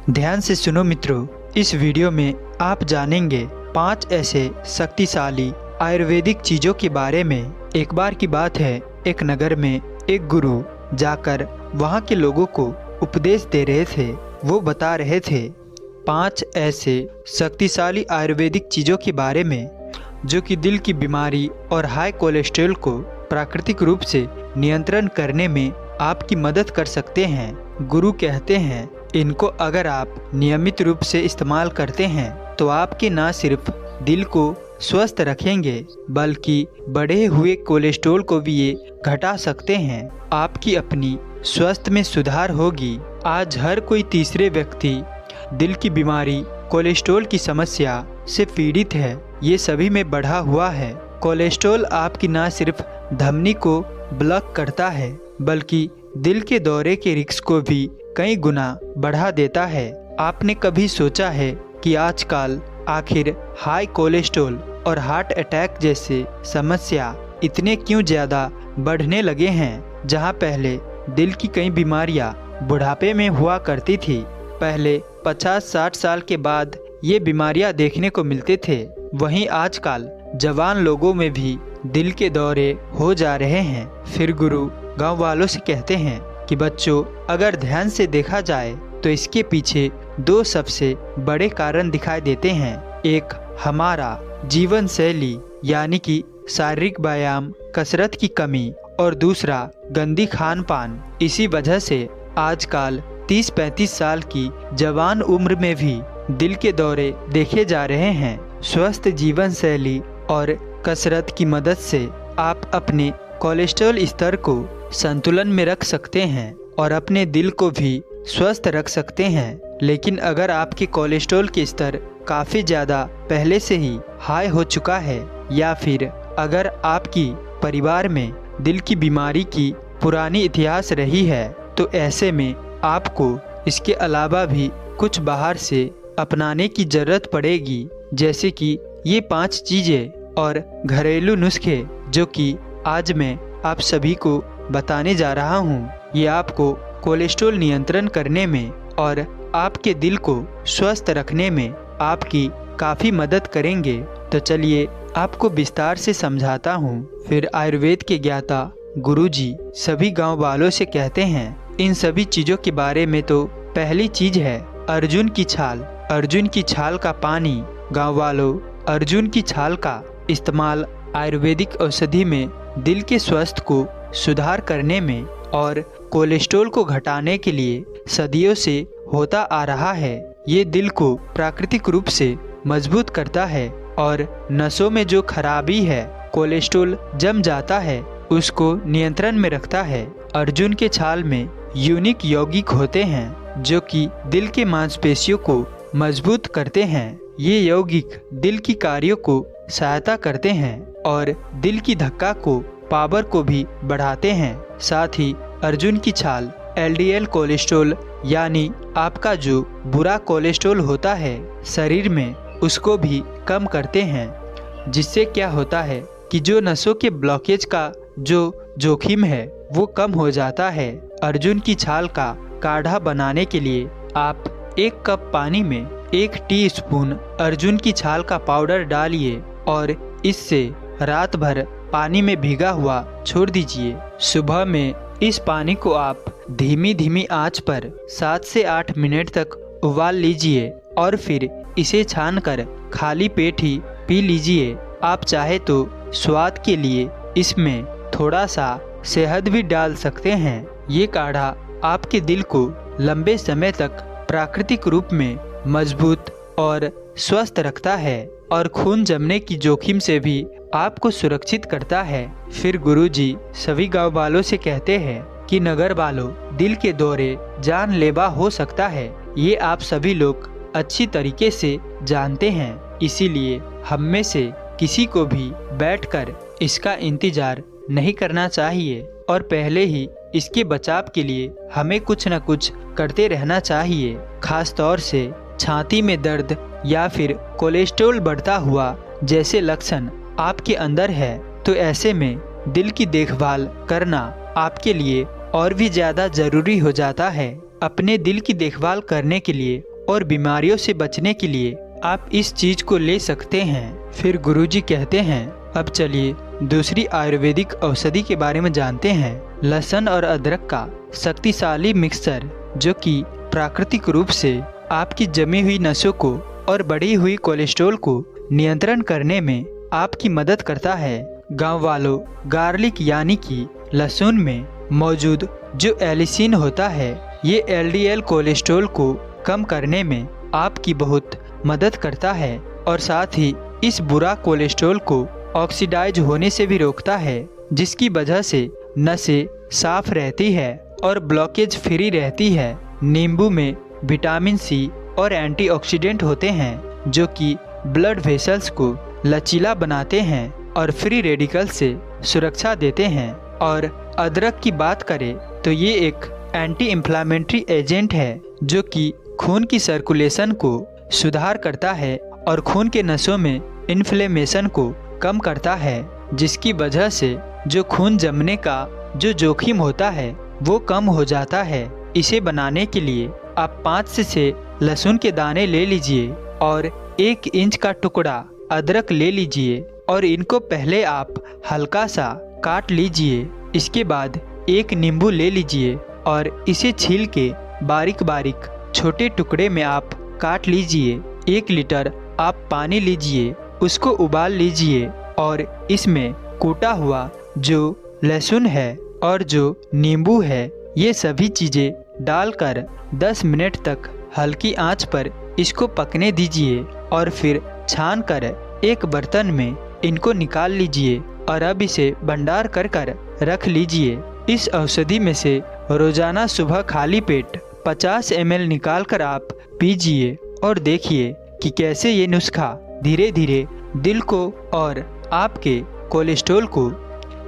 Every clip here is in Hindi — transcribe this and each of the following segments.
ध्यान से सुनो मित्रों, इस वीडियो में आप जानेंगे 5 ऐसे शक्तिशाली आयुर्वेदिक चीज़ों के बारे में। एक बार की बात है, एक नगर में एक गुरु जाकर वहाँ के लोगों को उपदेश दे रहे थे। वो बता रहे थे 5 ऐसे शक्तिशाली आयुर्वेदिक चीज़ों के बारे में जो कि दिल की बीमारी और हाई कोलेस्ट्रॉल को प्राकृतिक रूप से नियंत्रण करने में आपकी मदद कर सकते हैं। गुरु कहते हैं इनको अगर आप नियमित रूप से इस्तेमाल करते हैं तो आपके न सिर्फ दिल को स्वस्थ रखेंगे बल्कि बढ़े हुए कोलेस्ट्रॉल को भी ये घटा सकते हैं। आपकी अपनी स्वास्थ्य में सुधार होगी। आज हर कोई तीसरे व्यक्ति दिल की बीमारी, कोलेस्ट्रॉल की समस्या से पीड़ित है। ये सभी में बढ़ा हुआ है। कोलेस्ट्रॉल आपकी न सिर्फ धमनी को ब्लॉक करता है बल्कि दिल के दौरे के रिस्क को भी कई गुना बढ़ा देता है। आपने कभी सोचा है कि आजकल आखिर हाई कोलेस्ट्रॉल और हार्ट अटैक जैसे समस्या इतने क्यों ज़्यादा बढ़ने लगे हैं? जहां पहले दिल की कई बीमारियां बुढ़ापे में हुआ करती थी, पहले 50-60 साल के बाद ये बीमारियां देखने को मिलते थे, वहीं आजकल जवान लोगों में भी दिल के दौरे हो जा रहे हैं। फिर गुरु गांव वालों से कहते हैं कि बच्चों, अगर ध्यान से देखा जाए तो इसके पीछे 2 सबसे बड़े कारण दिखाई देते हैं। एक हमारा जीवन शैली यानी कि शारीरिक व्यायाम, कसरत की कमी, और दूसरा गंदी खान पान। इसी वजह से आजकल 30-35 साल की जवान उम्र में भी दिल के दौरे देखे जा रहे हैं। स्वस्थ जीवन शैली और कसरत की मदद से आप अपने कोलेस्ट्रॉल स्तर को संतुलन में रख सकते हैं और अपने दिल को भी स्वस्थ रख सकते हैं। लेकिन अगर आपके कोलेस्ट्रॉल के स्तर काफ़ी ज़्यादा पहले से ही हाई हो चुका है या फिर अगर आपकी परिवार में दिल की बीमारी की पुरानी इतिहास रही है तो ऐसे में आपको इसके अलावा भी कुछ बाहर से अपनाने की ज़रूरत पड़ेगी। जैसे कि ये 5 चीज़ें और घरेलू नुस्खे जो कि आज मैं आप सभी को बताने जा रहा हूँ। ये आपको कोलेस्ट्रॉल नियंत्रण करने में और आपके दिल को स्वस्थ रखने में आपकी काफ़ी मदद करेंगे। तो चलिए आपको विस्तार से समझाता हूँ। फिर आयुर्वेद के ज्ञाता गुरुजी सभी गांव वालों से कहते हैं इन सभी चीज़ों के बारे में। तो पहली चीज़ है अर्जुन की छाल। अर्जुन की छाल का पानी। गांव वालों, अर्जुन की छाल का इस्तेमाल आयुर्वेदिक औषधि में दिल के स्वास्थ्य को सुधार करने में और कोलेस्ट्रॉल को घटाने के लिए सदियों से होता आ रहा है। ये दिल को प्राकृतिक रूप से मजबूत करता है और नसों में जो खराबी है, कोलेस्ट्रॉल जम जाता है, उसको नियंत्रण में रखता है। अर्जुन के छाल में यूनिक यौगिक होते हैं जो कि दिल के मांसपेशियों को मजबूत करते हैं। ये यौगिक दिल की कार्यों को सहायता करते हैं और दिल की धक्का को, पावर को भी बढ़ाते हैं। साथ ही अर्जुन की छाल LDL कोलेस्ट्रॉल यानी आपका जो बुरा कोलेस्ट्रॉल होता है शरीर में, उसको भी कम करते हैं। जिससे क्या होता है कि जो नसों के ब्लॉकेज का जो जोखिम है वो कम हो जाता है। अर्जुन की छाल का काढ़ा बनाने के लिए आप 1 कप पानी में 1 टीस्पून अर्जुन की छाल का पाउडर डालिए और इससे रात भर पानी में भीगा हुआ छोड़ दीजिए। सुबह में इस पानी को आप धीमी धीमी आंच पर 7 से 8 मिनट तक उबाल लीजिए और फिर इसे छानकर खाली पेट ही पी लीजिए। आप चाहे तो स्वाद के लिए इसमें थोड़ा सा शहद भी डाल सकते हैं। ये काढ़ा आपके दिल को लंबे समय तक प्राकृतिक रूप में मजबूत और स्वस्थ रखता है और खून जमने की जोखिम से भी आपको सुरक्षित करता है। फिर गुरुजी सभी गांव वालों से कहते हैं कि नगर वालों, दिल के दौरे जानलेवा हो सकता है। ये आप सभी लोग अच्छी तरीके से जानते हैं, इसीलिए हम में से किसी को भी बैठकर इसका इंतजार नहीं करना चाहिए और पहले ही इसके बचाव के लिए हमें कुछ न कुछ करते रहना चाहिए। खास तौर से छाती में दर्द या फिर कोलेस्ट्रॉल बढ़ता हुआ जैसे लक्षण आपके अंदर है तो ऐसे में दिल की देखभाल करना आपके लिए और भी ज़्यादा ज़रूरी हो जाता है। अपने दिल की देखभाल करने के लिए और बीमारियों से बचने के लिए आप इस चीज को ले सकते हैं। फिर गुरुजी कहते हैं, अब चलिए दूसरी आयुर्वेदिक औषधि के बारे में जानते हैं। लहसुन और अदरक का शक्तिशाली मिक्सचर, जो कि प्राकृतिक रूप से आपकी जमी हुई नसों को और बढ़ी हुई कोलेस्ट्रॉल को नियंत्रण करने में आपकी मदद करता है। गांव वालों, गार्लिक यानी कि लहसुन में मौजूद जो एलिसिन होता है, ये एलडीएल कोलेस्ट्रॉल को कम करने में आपकी बहुत मदद करता है और साथ ही इस बुरा कोलेस्ट्रॉल को ऑक्सीडाइज होने से भी रोकता है, जिसकी वजह से नसें साफ रहती है और ब्लॉकेज फ्री रहती है। नींबू में विटामिन सी और एंटीऑक्सीडेंट होते हैं, जो कि ब्लड वेसल्स को लचीला बनाते हैं और फ्री रेडिकल से सुरक्षा देते हैं। और अदरक की बात करें तो ये एक एंटी इंफ्लेमेटरी एजेंट है, जो कि खून की सर्कुलेशन को सुधार करता है और खून के नसों में इन्फ्लेमेशन को कम करता है, जिसकी वजह से जो खून जमने का जो जोखिम होता है वो कम हो जाता है। इसे बनाने के लिए आप 5 से 6 लहसुन के दाने ले लीजिए और 1 इंच का टुकड़ा अदरक ले लीजिए और इनको पहले आप हल्का सा काट लीजिए। इसके बाद 1 नींबू ले लीजिए और इसे छील के बारीक बारीक छोटे टुकड़े में आप काट लीजिए। 1 लीटर आप पानी लीजिए, उसको उबाल लीजिए और इसमें कूटा हुआ जो लहसुन है और जो नींबू है, ये सभी चीज़ें डालकर 10 मिनट तक हल्की आंच पर इसको पकने दीजिए और फिर छान कर एक बर्तन में इनको निकाल लीजिए और अब इसे भंडार कर रख लीजिए। इस औषधि में से रोजाना सुबह खाली पेट 50 ml निकाल कर आप पीजिए और देखिए कि कैसे ये नुस्खा धीरे धीरे दिल को और आपके कोलेस्ट्रॉल को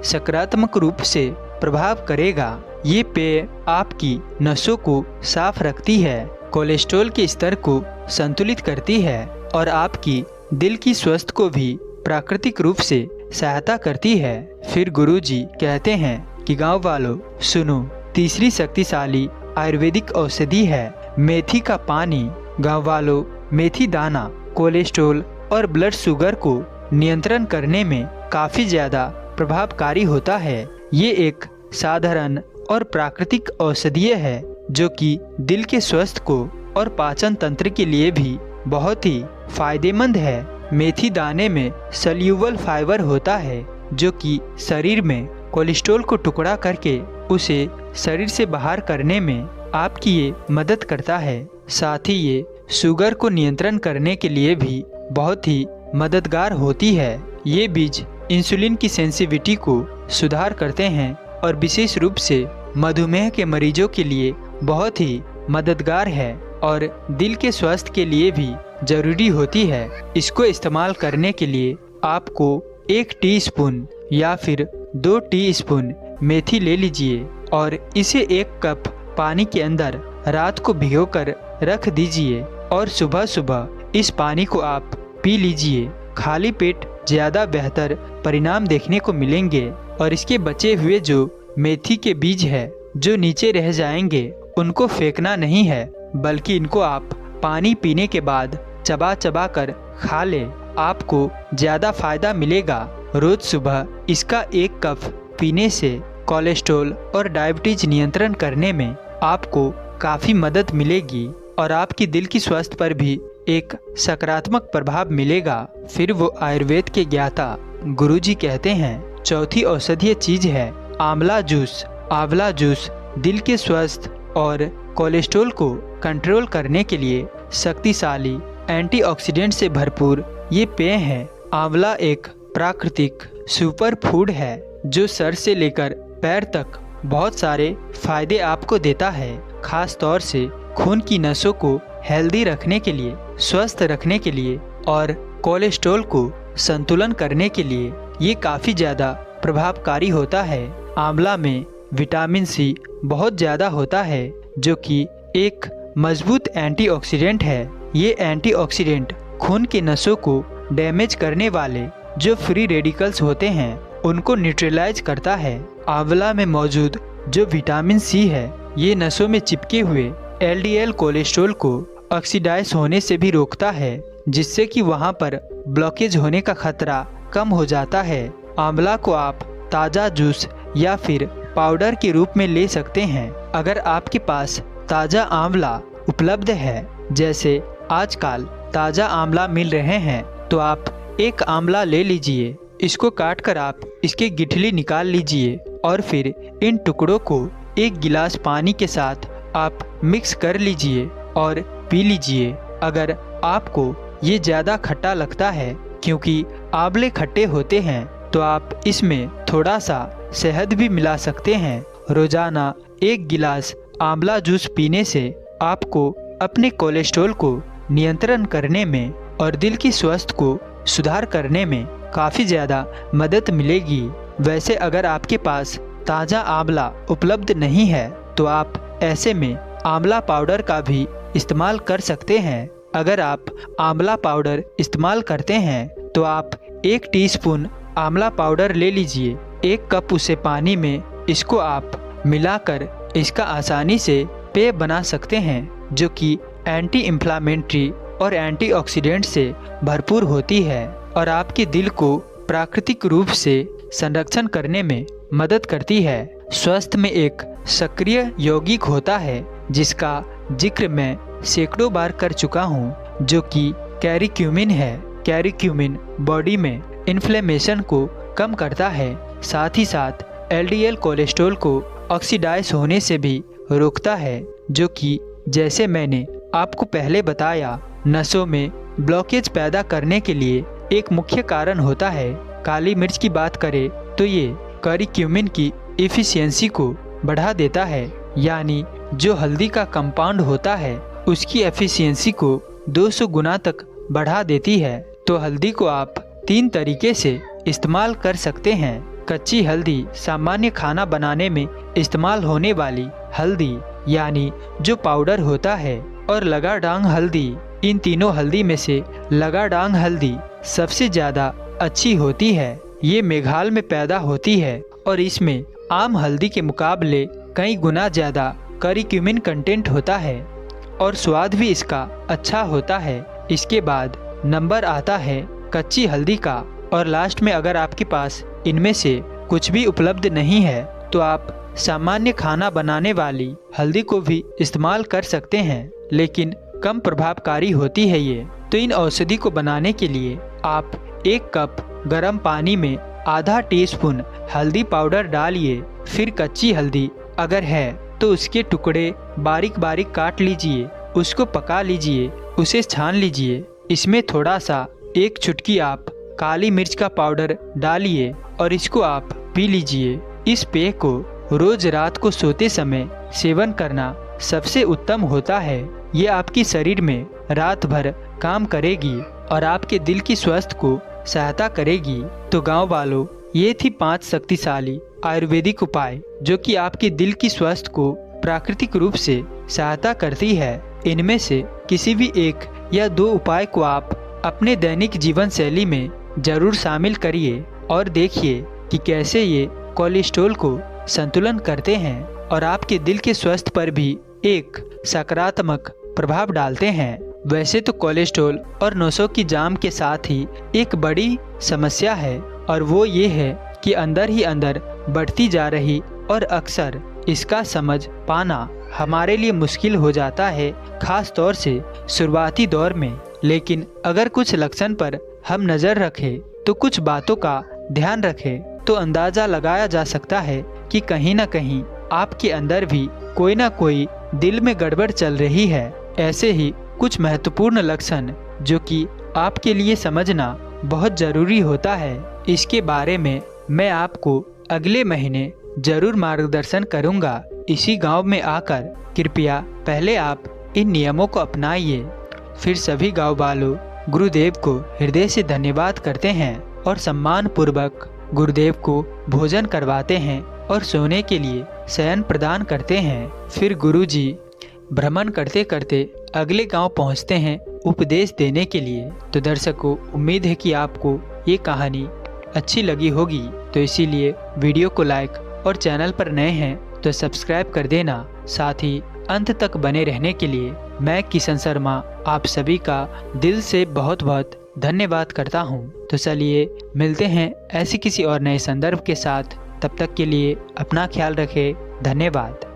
सकारात्मक रूप से प्रभाव करेगा। ये पेय आपकी नसों को साफ रखती है, कोलेस्ट्रॉल के स्तर को संतुलित करती है और आपकी दिल की स्वास्थ्य को भी प्राकृतिक रूप से सहायता करती है। फिर गुरुजी कहते हैं कि गांव वालों सुनो, तीसरी शक्तिशाली आयुर्वेदिक औषधि है मेथी का पानी। गांव वालों, मेथी दाना कोलेस्ट्रॉल और ब्लड शुगर को नियंत्रण करने में काफ़ी ज़्यादा प्रभावकारी होता है। ये एक साधारण और प्राकृतिक औषधीय है, जो कि दिल के स्वास्थ्य को और पाचन तंत्र के लिए भी बहुत ही फायदेमंद है। मेथी दाने में सल्यूबल फाइबर होता है, जो कि शरीर में कोलेस्ट्रॉल को टुकड़ा करके उसे शरीर से बाहर करने में आपकी ये मदद करता है। साथ ही ये शुगर को नियंत्रण करने के लिए भी बहुत ही मददगार होती है। ये बीज इंसुलिन की सेंसिटिविटी को सुधार करते हैं और विशेष रूप से मधुमेह के मरीजों के लिए बहुत ही मददगार है और दिल के स्वास्थ्य के लिए भी जरूरी होती है। इसको इस्तेमाल करने के लिए आपको 1 टीस्पून या फिर 2 टीस्पून मेथी ले लीजिए और इसे 1 कप पानी के अंदर रात को भिगोकर रख दीजिए और सुबह सुबह इस पानी को आप पी लीजिए। खाली पेट ज़्यादा बेहतर परिणाम देखने को मिलेंगे और इसके बचे हुए जो मेथी के बीज है जो नीचे रह जाएंगे, उनको फेंकना नहीं है, बल्कि इनको आप पानी पीने के बाद चबा चबा कर खा ले। आपको ज़्यादा फायदा मिलेगा। रोज सुबह इसका 1 कप पीने से कोलेस्ट्रॉल और डायबिटीज नियंत्रण करने में आपको काफ़ी मदद मिलेगी और आपकी दिल की स्वास्थ्य पर भी एक सकारात्मक प्रभाव मिलेगा। फिर वो आयुर्वेद के ज्ञाता गुरुजी कहते हैं, चौथी औषधीय चीज है आंवला जूस। आंवला जूस दिल के स्वास्थ्य और कोलेस्ट्रॉल को कंट्रोल करने के लिए शक्तिशाली एंटीऑक्सीडेंट से भरपूर ये पेय है। आंवला एक प्राकृतिक सुपर फूड है जो सर से लेकर पैर तक बहुत सारे फायदे आपको देता है। खास तौर से खून की नसों को हेल्दी रखने के लिए, स्वस्थ रखने के लिए और कोलेस्ट्रॉल को संतुलन करने के लिए ये काफ़ी ज़्यादा प्रभावकारी होता है। आंवला में विटामिन सी बहुत ज़्यादा होता है, जो कि एक मजबूत एंटीऑक्सीडेंट है। ये एंटीऑक्सीडेंट खून के नसों को डैमेज करने वाले जो फ्री रेडिकल्स होते हैं उनको न्यूट्रलाइज करता है। आंवला में मौजूद जो विटामिन सी है ये नसों में चिपके हुए एलडीएल कोलेस्ट्रॉल को ऑक्सीडाइज होने से भी रोकता है, जिससे कि वहाँ पर ब्लॉकेज होने का खतरा कम हो जाता है। आंवला को आप ताज़ा जूस या फिर पाउडर के रूप में ले सकते हैं। अगर आपके पास ताज़ा आंवला उपलब्ध है, जैसे आजकल ताज़ा आंवला मिल रहे हैं, तो आप एक आंवला ले लीजिए। इसको काट कर आप इसके गिठली निकाल लीजिए और फिर इन टुकड़ों को एक गिलास पानी के साथ आप मिक्स कर लीजिए और पी लीजिए। अगर आपको ये ज़्यादा खट्टा लगता है, क्योंकि आंवले खट्टे होते हैं, तो आप इसमें थोड़ा सा शहद भी मिला सकते हैं। रोज़ाना एक गिलास आंवला जूस पीने से आपको अपने कोलेस्ट्रॉल को नियंत्रण करने में और दिल की स्वास्थ्य को सुधार करने में काफ़ी ज़्यादा मदद मिलेगी। वैसे अगर आपके पास ताज़ा आंवला उपलब्ध नहीं है, तो आप ऐसे में आंवला पाउडर का भी इस्तेमाल कर सकते हैं। अगर आप आंवला पाउडर इस्तेमाल करते हैं, तो आप 1 टीस्पून आंवला पाउडर ले लीजिए। 1 कप उसे पानी में इसको आप मिलाकर इसका आसानी से पेय बना सकते हैं, जो कि एंटी इन्फ्लामेटरी और एंटीऑक्सीडेंट से भरपूर होती है और आपके दिल को प्राकृतिक रूप से संरक्षण करने में मदद करती है। स्वास्थ्य में एक सक्रिय यौगिक होता है, जिसका जिक्र मैं सैकड़ों बार कर चुका हूँ, जो कि कैरिक्यूमिन है। कैरिक्यूमिन बॉडी में इन्फ्लेमेशन को कम करता है, साथ ही साथ LDL कोलेस्ट्रॉल को ऑक्सीडाइज होने से भी रोकता है, जो कि जैसे मैंने आपको पहले बताया, नसों में ब्लॉकेज पैदा करने के लिए एक मुख्य कारण होता है। काली मिर्च की बात करें तो ये कैरिक्यूमिन की एफिशिएंसी को बढ़ा देता है, यानी जो हल्दी का कंपाउंड होता है उसकी एफिशिएंसी को 200 गुना तक बढ़ा देती है। तो हल्दी को आप 3 तरीके से इस्तेमाल कर सकते हैं। कच्ची हल्दी, सामान्य खाना बनाने में इस्तेमाल होने वाली हल्दी यानी जो पाउडर होता है, और लगाडांग हल्दी। इन तीनों हल्दी में से लगाडांग हल्दी सबसे ज़्यादा अच्छी होती है। ये मेघालय में पैदा होती है और इसमें आम हल्दी के मुकाबले कई गुना ज़्यादा कैरिक्यूमिन कंटेंट होता है और स्वाद भी इसका अच्छा होता है। इसके बाद नंबर आता है कच्ची हल्दी का, और लास्ट में अगर आपके पास इनमें से कुछ भी उपलब्ध नहीं है, तो आप सामान्य खाना बनाने वाली हल्दी को भी इस्तेमाल कर सकते हैं, लेकिन कम प्रभावकारी होती है ये। तो इन औषधि को बनाने के लिए आप 1 कप गर्म पानी में आधा टीस्पून हल्दी पाउडर डालिए। फिर कच्ची हल्दी अगर है तो उसके टुकड़े बारीक बारीक काट लीजिए, उसको पका लीजिए, उसे छान लीजिए। इसमें थोड़ा सा 1 चुटकी आप काली मिर्च का पाउडर डालिए और इसको आप पी लीजिए। इस पेय को रोज रात को सोते समय सेवन करना सबसे उत्तम होता है। ये आपकी शरीर में रात भर काम करेगी और आपके दिल की स्वास्थ्य को सहायता करेगी। तो गांव वालों, ये थी 5 शक्तिशाली आयुर्वेदिक उपाय जो कि आपके दिल की स्वास्थ्य को प्राकृतिक रूप से सहायता करती है। इनमें से किसी भी 1 या 2 उपाय को आप अपने दैनिक जीवन शैली में जरूर शामिल करिए और देखिए कि कैसे ये कोलेस्ट्रॉल को संतुलन करते हैं और आपके दिल के स्वास्थ्य पर भी एक सकारात्मक प्रभाव डालते हैं। वैसे तो कोलेस्ट्रॉल और नसों की जाम के साथ ही एक बड़ी समस्या है, और वो ये है कि अंदर ही अंदर बढ़ती जा रही और अक्सर इसका समझ पाना हमारे लिए मुश्किल हो जाता है, खास तौर से शुरुआती दौर में। लेकिन अगर कुछ लक्षण पर हम नज़र रखें, तो कुछ बातों का ध्यान रखें, तो अंदाज़ा लगाया जा सकता है कि कहीं ना कहीं आपके अंदर भी कोई ना कोई दिल में गड़बड़ चल रही है। ऐसे ही कुछ महत्वपूर्ण लक्षण जो कि आपके लिए समझना बहुत ज़रूरी होता है, इसके बारे में मैं आपको अगले महीने ज़रूर मार्गदर्शन करूंगा। इसी गांव में आकर कृपया पहले आप इन नियमों को अपनाइए। फिर सभी गांव वालों गुरुदेव को हृदय से धन्यवाद करते हैं और सम्मान पूर्वक गुरुदेव को भोजन करवाते हैं और सोने के लिए शयन प्रदान करते हैं। फिर गुरुजी भ्रमण करते करते अगले गांव पहुंचते हैं उपदेश देने के लिए। तो दर्शकों, उम्मीद है कि आपको ये कहानी अच्छी लगी होगी, तो इसीलिए वीडियो को लाइक और चैनल पर नए हैं तो सब्सक्राइब कर देना। साथ ही अंत तक बने रहने के लिए मैं किशन शर्मा आप सभी का दिल से बहुत बहुत धन्यवाद करता हूँ। तो चलिए मिलते हैं ऐसी किसी और नए संदर्भ के साथ। तब तक के लिए अपना ख्याल रखें। धन्यवाद।